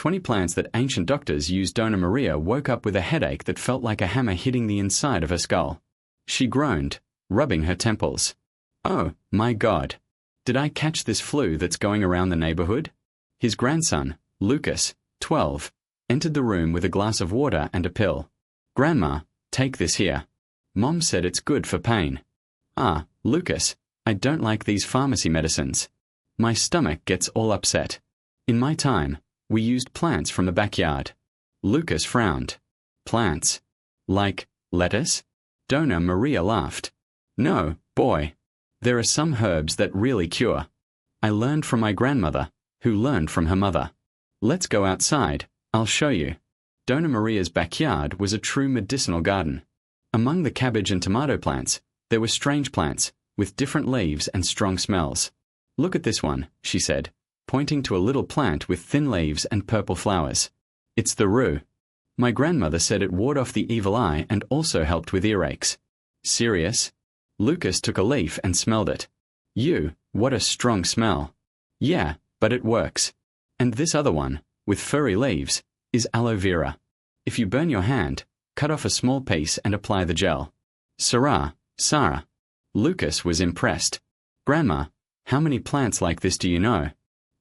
20 plants that ancient doctors used. Dona Maria woke up with a headache that felt like a hammer hitting the inside of her skull. She groaned, rubbing her temples. Oh, my God. Did I catch this flu that's going around the neighborhood? His grandson, Lucas, 12, entered the room with a glass of water and a pill. Grandma, take this here. Mom said it's good for pain. Ah, Lucas, I don't like these pharmacy medicines. My stomach gets all upset. In my time, we used plants from the backyard. Lucas frowned. Plants? Like lettuce? Dona Maria laughed. No, boy. There are some herbs that really cure. I learned from my grandmother, who learned from her mother. Let's go outside, I'll show you. Dona Maria's backyard was a true medicinal garden. Among the cabbage and tomato plants, there were strange plants, with different leaves and strong smells. Look at this one, she said, pointing to a little plant with thin leaves and purple flowers. It's the rue. My grandmother said it warded off the evil eye and also helped with earaches. Serious? Lucas took a leaf and smelled it. What a strong smell. Yeah, but it works. And this other one, with furry leaves, is aloe vera. If you burn your hand, cut off a small piece and apply the gel. Sarah. Lucas was impressed. Grandma, how many plants like this do you know?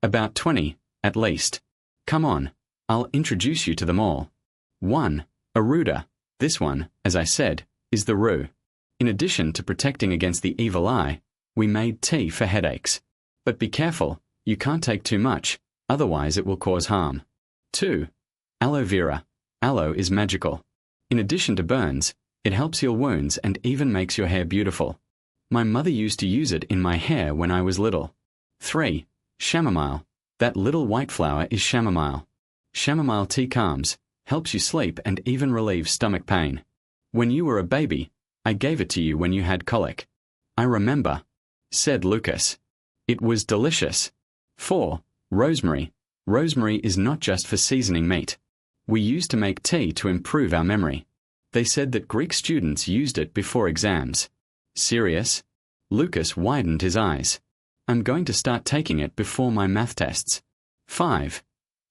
About 20, at least. Come on, I'll introduce you to them all. 1. Aruda. This one, as I said, is the rue. In addition to protecting against the evil eye, we made tea for headaches. But be careful, you can't take too much, otherwise it will cause harm. 2. Aloe vera. Aloe is magical. In addition to burns, it helps heal wounds and even makes your hair beautiful. My mother used to use it in my hair when I was little. 3. Chamomile. That little white flower is chamomile. Chamomile tea calms, helps you sleep and even relieves stomach pain. When you were a baby, I gave it to you when you had colic. I remember, said Lucas. It was delicious. 4. Rosemary. Rosemary is not just for seasoning meat. We used to make tea to improve our memory. They said that Greek students used it before exams. Serious? Lucas widened his eyes. I'm going to start taking it before my math tests. 5.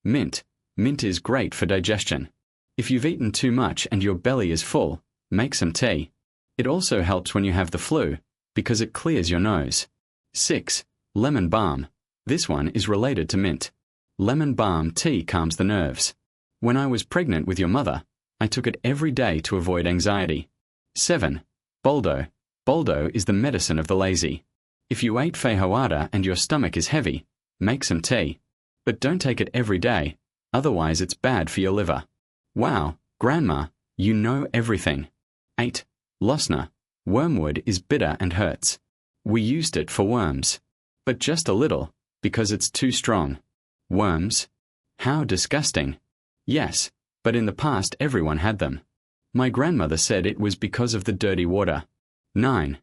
Mint. Mint is great for digestion. If you've eaten too much and your belly is full, make some tea. It also helps when you have the flu, because it clears your nose. 6. Lemon balm. This one is related to mint. Lemon balm tea calms the nerves. When I was pregnant with your mother, I took it every day to avoid anxiety. 7. Boldo. Boldo is the medicine of the lazy. If you ate feijoada and your stomach is heavy, make some tea. But don't take it every day, otherwise it's bad for your liver. Wow, Grandma, you know everything. 8. Losna. Wormwood is bitter and hurts. We used it for worms. But just a little, because it's too strong. Worms? How disgusting. Yes, but in the past everyone had them. My grandmother said it was because of the dirty water. 9.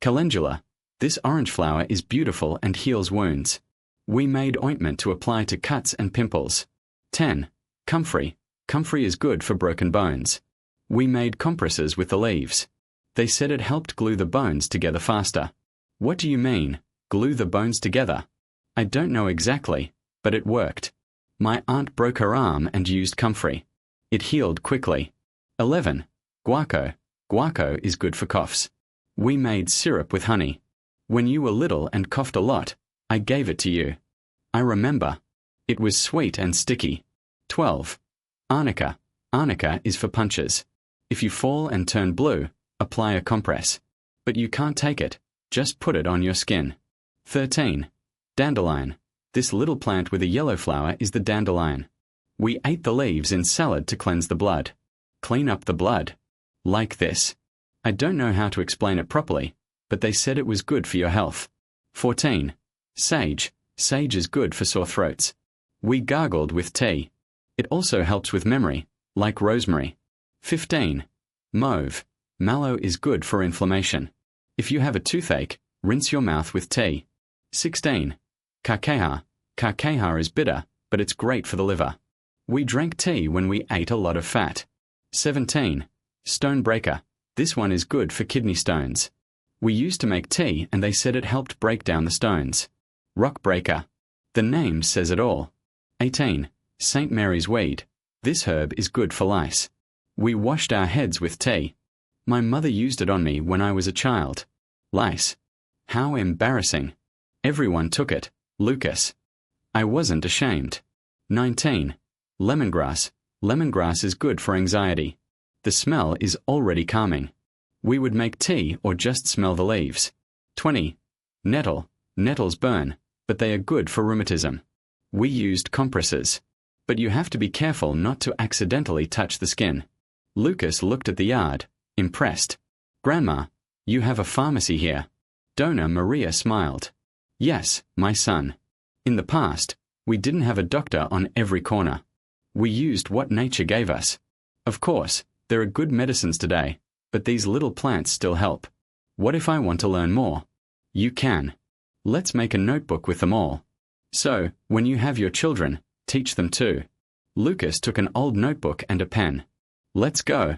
Calendula. This orange flower is beautiful and heals wounds. We made ointment to apply to cuts and pimples. 10. Comfrey. Comfrey is good for broken bones. We made compresses with the leaves. They said it helped glue the bones together faster. What do you mean, glue the bones together? I don't know exactly, but it worked. My aunt broke her arm and used comfrey. It healed quickly. 11. Guaco. Guaco is good for coughs. We made syrup with honey. When you were little and coughed a lot, I gave it to you. I remember. It was sweet and sticky. 12. Arnica. Arnica is for punches. If you fall and turn blue, apply a compress. But you can't take it, just put it on your skin. 13. Dandelion. This little plant with a yellow flower is the dandelion. We ate the leaves in salad to cleanse the blood. Clean up the blood. Like this. I don't know how to explain it properly, but they said it was good for your health. 14. Sage. Sage is good for sore throats. We gargled with tea. It also helps with memory, like rosemary. 15. Mauve. Mallow is good for inflammation. If you have a toothache, rinse your mouth with tea. 16. Carqueja. Carqueja is bitter, but it's great for the liver. We drank tea when we ate a lot of fat. 17. Stonebreaker. This one is good for kidney stones. We used to make tea and they said it helped break down the stones. Rockbreaker. The name says it all. 18. St. Mary's weed. This herb is good for lice. We washed our heads with tea. My mother used it on me when I was a child. Lice. How embarrassing. Everyone took it. Lucas. I wasn't ashamed. 19. Lemongrass. Lemongrass is good for anxiety. The smell is already calming. We would make tea or just smell the leaves. 20. Nettle. Nettles burn, but they are good for rheumatism. We used compresses. But you have to be careful not to accidentally touch the skin. Lucas looked at the yard, impressed. Grandma, you have a pharmacy here. Dona Maria smiled. Yes, my son. In the past, we didn't have a doctor on every corner. We used what nature gave us. Of course, there are good medicines today, but these little plants still help. What if I want to learn more? You can. Let's make a notebook with them all. So, when you have your children, teach them too. Lucas took an old notebook and a pen. Let's go.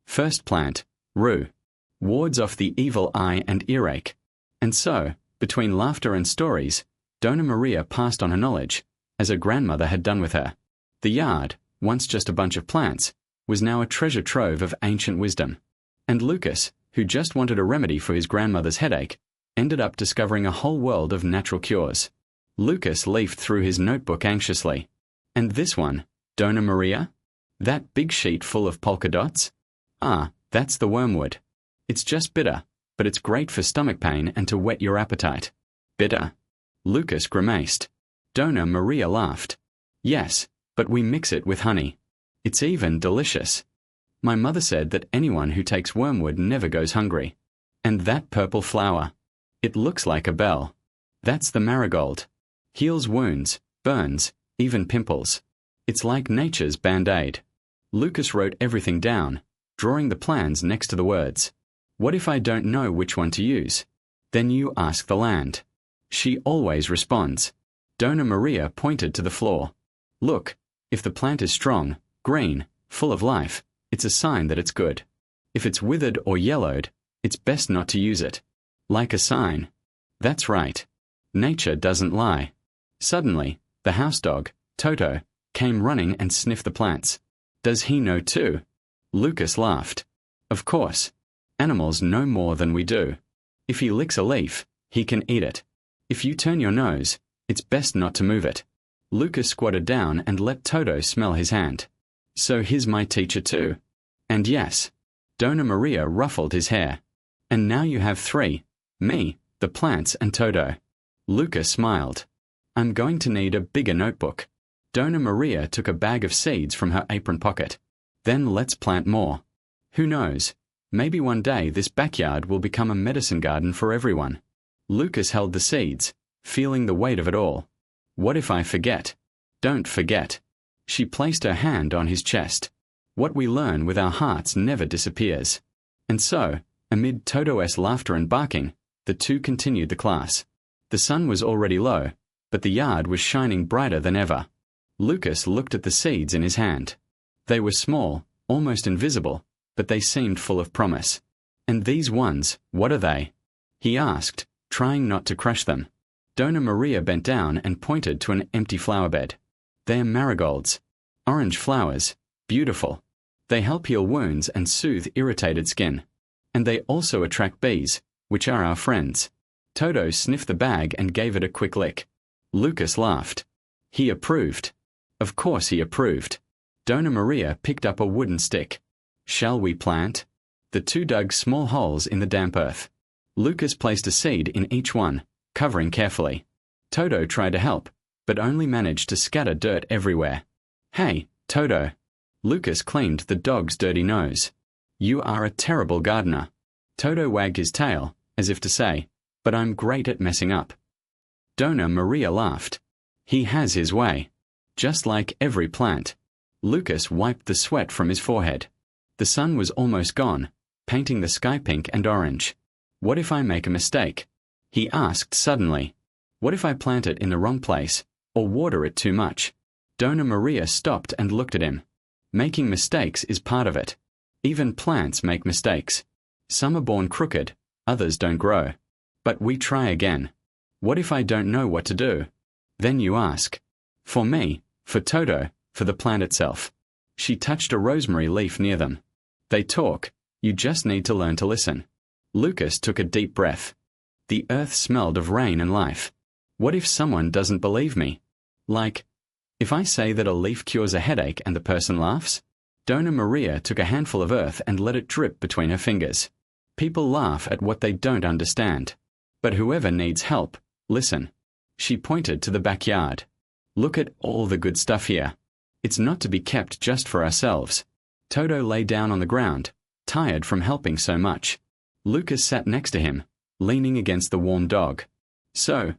First plant, rue. Wards off the evil eye and earache. And so, between laughter and stories, Dona Maria passed on her knowledge, as her grandmother had done with her. The yard, once just a bunch of plants, was now a treasure trove of ancient wisdom. And Lucas, who just wanted a remedy for his grandmother's headache, ended up discovering a whole world of natural cures. Lucas leafed through his notebook anxiously. And this one, Dona Maria? That big sheet full of polka dots? Ah, that's the wormwood. It's just bitter, but it's great for stomach pain and to whet your appetite. Bitter. Lucas grimaced. Dona Maria laughed. Yes, but we mix it with honey. It's even delicious. My mother said that anyone who takes wormwood never goes hungry. And that purple flower. It looks like a bell. That's the marigold. Heals wounds, burns, even pimples. It's like nature's band-aid. Lucas wrote everything down, drawing the plans next to the words. What if I don't know which one to use? Then you ask the land. She always responds. Dona Maria pointed to the floor. Look, if the plant is strong, green, full of life, it's a sign that it's good. If it's withered or yellowed, it's best not to use it. Like a sign. That's right. Nature doesn't lie. Suddenly, the house dog, Toto, came running and sniffed the plants. Does he know too? Lucas laughed. Of course. Animals know more than we do. If he licks a leaf, he can eat it. If you turn your nose, it's best not to move it. Lucas squatted down and let Toto smell his hand. So he's my teacher too. And yes. Dona Maria ruffled his hair. And now you have three. Me, the plants and Toto. Lucas smiled. I'm going to need a bigger notebook. Dona Maria took a bag of seeds from her apron pocket. Then let's plant more. Who knows? Maybe one day this backyard will become a medicine garden for everyone. Lucas held the seeds, feeling the weight of it all. What if I forget? Don't forget. She placed her hand on his chest. What we learn with our hearts never disappears. And so, amid Toto's laughter and barking, the two continued the class. The sun was already low, but the yard was shining brighter than ever. Lucas looked at the seeds in his hand. They were small, almost invisible, but they seemed full of promise. And these ones, what are they? He asked, trying not to crush them. Dona Maria bent down and pointed to an empty flower bed. They're marigolds. Orange flowers, beautiful. They help heal wounds and soothe irritated skin. And they also attract bees, which are our friends. Toto sniffed the bag and gave it a quick lick. Lucas laughed. He approved. Of course he approved. Dona Maria picked up a wooden stick. Shall we plant? The two dug small holes in the damp earth. Lucas placed a seed in each one, covering carefully. Toto tried to help, but only managed to scatter dirt everywhere. Hey, Toto. Lucas cleaned the dog's dirty nose. You are a terrible gardener. Toto wagged his tail, as if to say, but I'm great at messing up. Dona Maria laughed. He has his way. Just like every plant. Lucas wiped the sweat from his forehead. The sun was almost gone, painting the sky pink and orange. What if I make a mistake? He asked suddenly. What if I plant it in the wrong place, or water it too much? Dona Maria stopped and looked at him. Making mistakes is part of it. Even plants make mistakes. Some are born crooked, others don't grow. But we try again. What if I don't know what to do? Then you ask. For me, for Toto, for the plant itself. She touched a rosemary leaf near them. They talk, you just need to learn to listen. Lucas took a deep breath. The earth smelled of rain and life. What if someone doesn't believe me? Like, if I say that a leaf cures a headache and the person laughs? Donna Maria took a handful of earth and let it drip between her fingers. People laugh at what they don't understand. But whoever needs help, listen. She pointed to the backyard. Look at all the good stuff here. It's not to be kept just for ourselves. Toto lay down on the ground, tired from helping so much. Lucas sat next to him, leaning against the warm dog. So,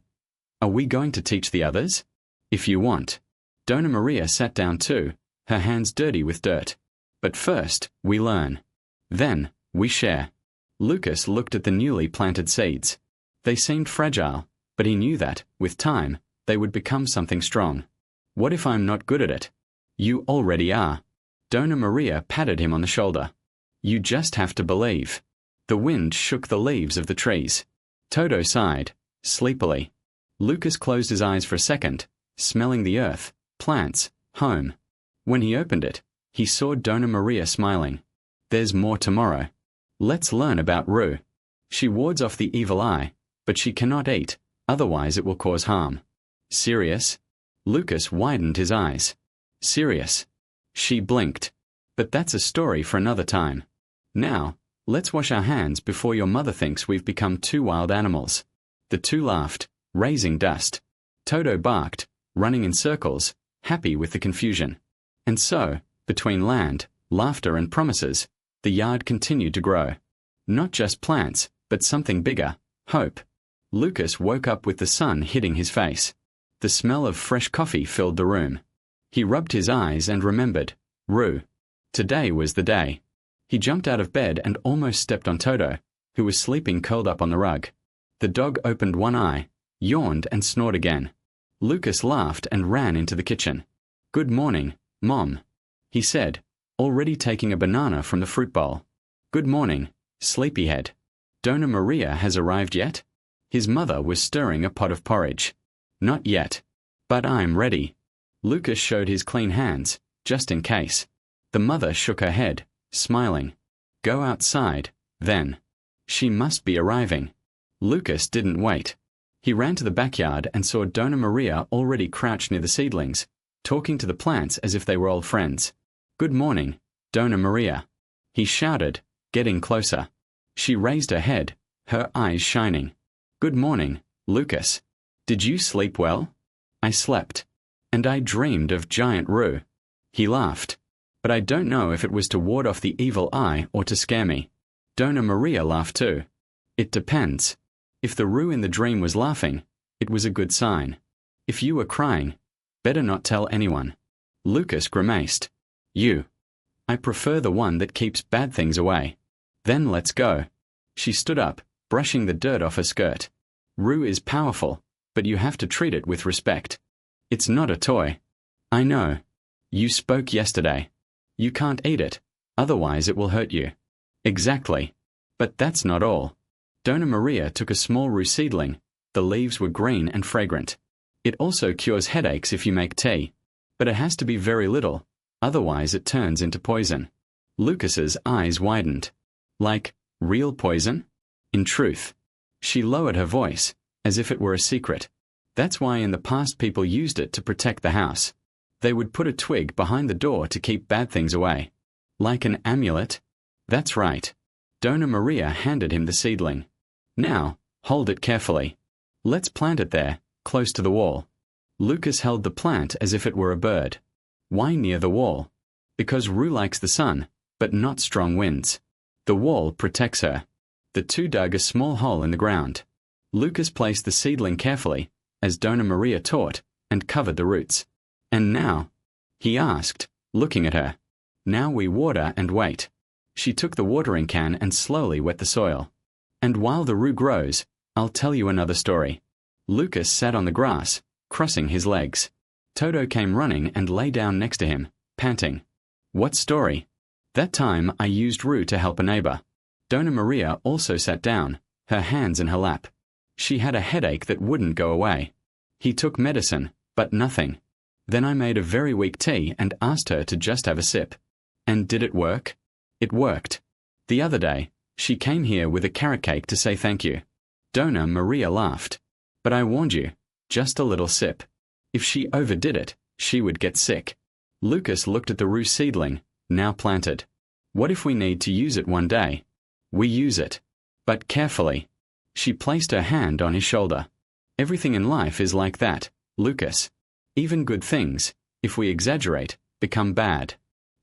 are we going to teach the others? If you want. Donna Maria sat down too, her hands dirty with dirt. But first, we learn. Then, we share. Lucas looked at the newly planted seeds. They seemed fragile, but he knew that, with time, they would become something strong. What if I'm not good at it? You already are. Donna Maria patted him on the shoulder. You just have to believe. The wind shook the leaves of the trees. Toto sighed, sleepily. Lucas closed his eyes for a second, smelling the earth, plants, home. When he opened it, he saw Donna Maria smiling. There's more tomorrow. Let's learn about Rue. She wards off the evil eye, but she cannot eat, otherwise it will cause harm. Serious? Lucas widened his eyes. Serious. She blinked. But that's a story for another time. Now, let's wash our hands before your mother thinks we've become two wild animals. The two laughed, raising dust. Toto barked, running in circles, happy with the confusion. And so, between land, laughter and promises, the yard continued to grow. Not just plants, but something bigger, hope. Lucas woke up with the sun hitting his face. The smell of fresh coffee filled the room. He rubbed his eyes and remembered. Rue. Today was the day. He jumped out of bed and almost stepped on Toto, who was sleeping curled up on the rug. The dog opened one eye, yawned and snored again. Lucas laughed and ran into the kitchen. Good morning, Mom, he said, already taking a banana from the fruit bowl. Good morning, sleepyhead. Donna Maria has arrived yet? His mother was stirring a pot of porridge. Not yet. But I'm ready. Lucas showed his clean hands, just in case. The mother shook her head, smiling. Go outside, then. She must be arriving. Lucas didn't wait. He ran to the backyard and saw Donna Maria already crouched near the seedlings, talking to the plants as if they were old friends. Good morning, Donna Maria. He shouted, getting closer. She raised her head, her eyes shining. Good morning, Lucas. Did you sleep well? I slept. And I dreamed of giant Rue. He laughed. But I don't know if it was to ward off the evil eye or to scare me. Donna Maria laughed too. It depends. If the Rue in the dream was laughing, it was a good sign. If you were crying, better not tell anyone. Lucas grimaced. You. I prefer the one that keeps bad things away. Then let's go. She stood up, brushing the dirt off her skirt. Rue is powerful, but you have to treat it with respect. It's not a toy. I know. You spoke yesterday. You can't eat it, otherwise it will hurt you. Exactly. But that's not all. Donna Maria took a small Rue seedling. The leaves were green and fragrant. It also cures headaches if you make tea. But it has to be very little, otherwise it turns into poison. Lucas's eyes widened. Like, real poison? In truth. She lowered her voice, as if it were a secret. That's why in the past people used it to protect the house. They would put a twig behind the door to keep bad things away. Like an amulet? That's right. Donna Maria handed him the seedling. Now, hold it carefully. Let's plant it there, close to the wall. Lucas held the plant as if it were a bird. Why near the wall? Because Rue likes the sun, but not strong winds. The wall protects her. The two dug a small hole in the ground. Lucas placed the seedling carefully, as Donna Maria taught, and covered the roots. And now? He asked, looking at her. Now we water and wait. She took the watering can and slowly wet the soil. And while the Rue grows, I'll tell you another story. Lucas sat on the grass, crossing his legs. Toto came running and lay down next to him, panting. What story? That time I used Rue to help a neighbor. Donna Maria also sat down, her hands in her lap. She had a headache that wouldn't go away. He took medicine, but nothing. Then I made a very weak tea and asked her to just have a sip. And did it work? It worked. The other day, she came here with a carrot cake to say thank you. Donna Maria laughed. But I warned you, just a little sip. If she overdid it, she would get sick. Lucas looked at the rue seedling, now planted. What if we need to use it one day? We use it. But carefully. She placed her hand on his shoulder. Everything in life is like that, Lucas. Even good things, if we exaggerate, become bad.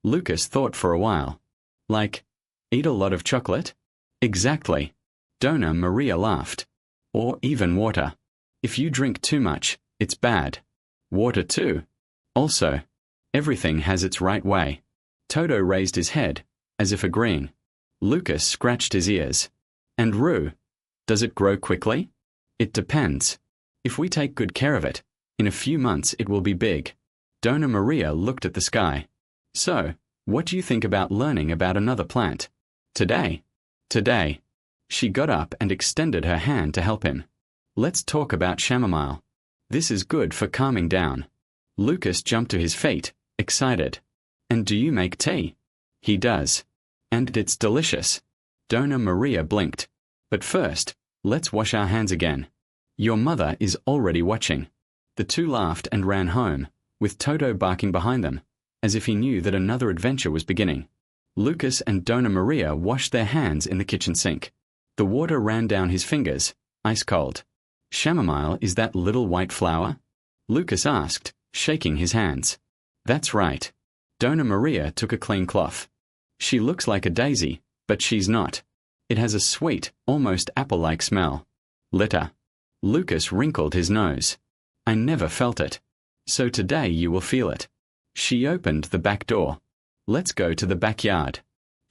Lucas thought for a while. Like, eat a lot of chocolate? Exactly. Donna Maria laughed. Or even water. If you drink too much, it's bad. Water too. Also, everything has its right way. Toto raised his head, as if agreeing. Lucas scratched his ears. And rue, does it grow quickly? It depends. If we take good care of it, in a few months it will be big. Donna Maria looked at the sky. So, what do you think about learning about another plant? Today. Today. She got up and extended her hand to help him. Let's talk about chamomile. This is good for calming down. Lucas jumped to his feet, excited. And do you make tea? He does. And it's delicious. Donna Maria blinked. But first, let's wash our hands again. Your mother is already watching. The two laughed and ran home, with Toto barking behind them, as if he knew that another adventure was beginning. Lucas and Donna Maria washed their hands in the kitchen sink. The water ran down his fingers, ice cold. Chamomile is that little white flower? Lucas asked, shaking his hands. That's right. Donna Maria took a clean cloth. She looks like a daisy, but she's not. It has a sweet, almost apple-like smell. Litter. Lucas wrinkled his nose. I never felt it. So today you will feel it. She opened the back door. Let's go to the backyard.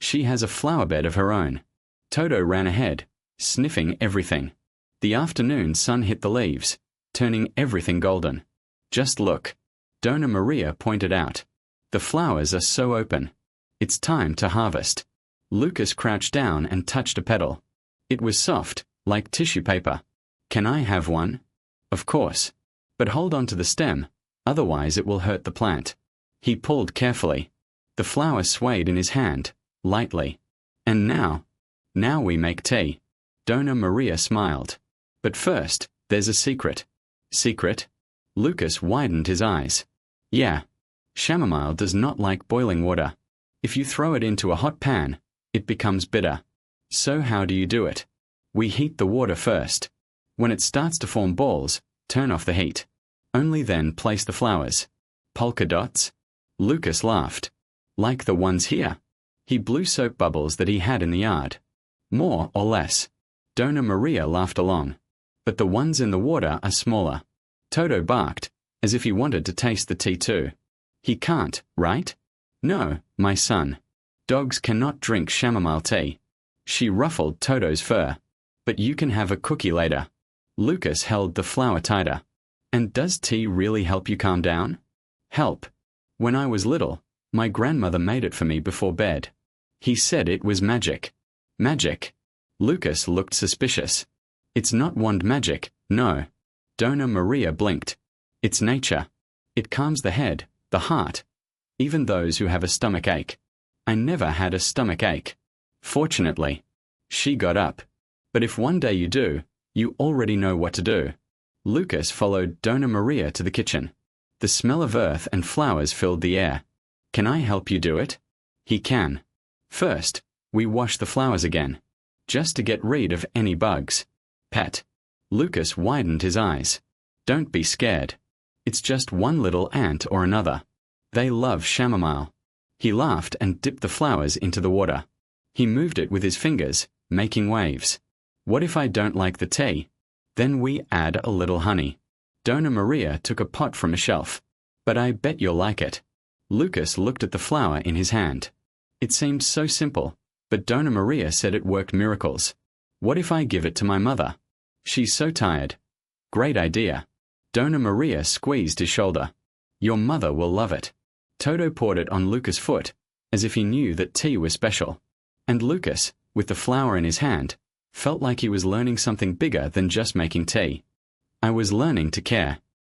She has a flower bed of her own. Toto ran ahead, sniffing everything. The afternoon sun hit the leaves, turning everything golden. Just look. Donna Maria pointed out. The flowers are so open. It's time to harvest. Lucas crouched down and touched a petal. It was soft, like tissue paper. Can I have one? Of course. But hold on to the stem, otherwise it will hurt the plant. He pulled carefully. The flower swayed in his hand, lightly. And now we make tea. Donna Maria smiled. But first, there's a secret. Secret? Lucas widened his eyes. Yeah. Chamomile does not like boiling water. If you throw it into a hot pan, it becomes bitter. So how do you do it? We heat the water first. When it starts to form balls, turn off the heat. Only then place the flowers. Polka dots? Lucas laughed. Like the ones here. He blew soap bubbles that he had in the yard. More or less. Donna Maria laughed along. But the ones in the water are smaller. Toto barked, as if he wanted to taste the tea too. He can't, right? No, my son. Dogs cannot drink chamomile tea. She ruffled Toto's fur. But you can have a cookie later. Lucas held the flower tighter. And does tea really help you calm down? Help. When I was little, my grandmother made it for me before bed. He said it was magic. Magic. Lucas looked suspicious. It's not wand magic, no. Donna Maria blinked. It's nature. It calms the head, the heart, even those who have a stomach ache. I never had a stomach ache. Fortunately. She got up. But if one day you do, you already know what to do. Lucas followed Donna Maria to the kitchen. The smell of earth and flowers filled the air. Can I help you do it? He can. First, we wash the flowers again, just to get rid of any bugs. Pet. Lucas widened his eyes. Don't be scared. It's just one little ant or another. They love chamomile. He laughed and dipped the flowers into the water. He moved it with his fingers, making waves. What if I don't like the tea? Then we add a little honey. Donna Maria took a pot from a shelf. But I bet you'll like it. Lucas looked at the flower in his hand. It seemed so simple, but Donna Maria said it worked miracles. What if I give it to my mother? She's so tired. Great idea. Donna Maria squeezed his shoulder. Your mother will love it. Toto poured it on Lucas' foot, as if he knew that tea was special. And Lucas, with the flower in his hand, felt like he was learning something bigger than just making tea. I was learning to care.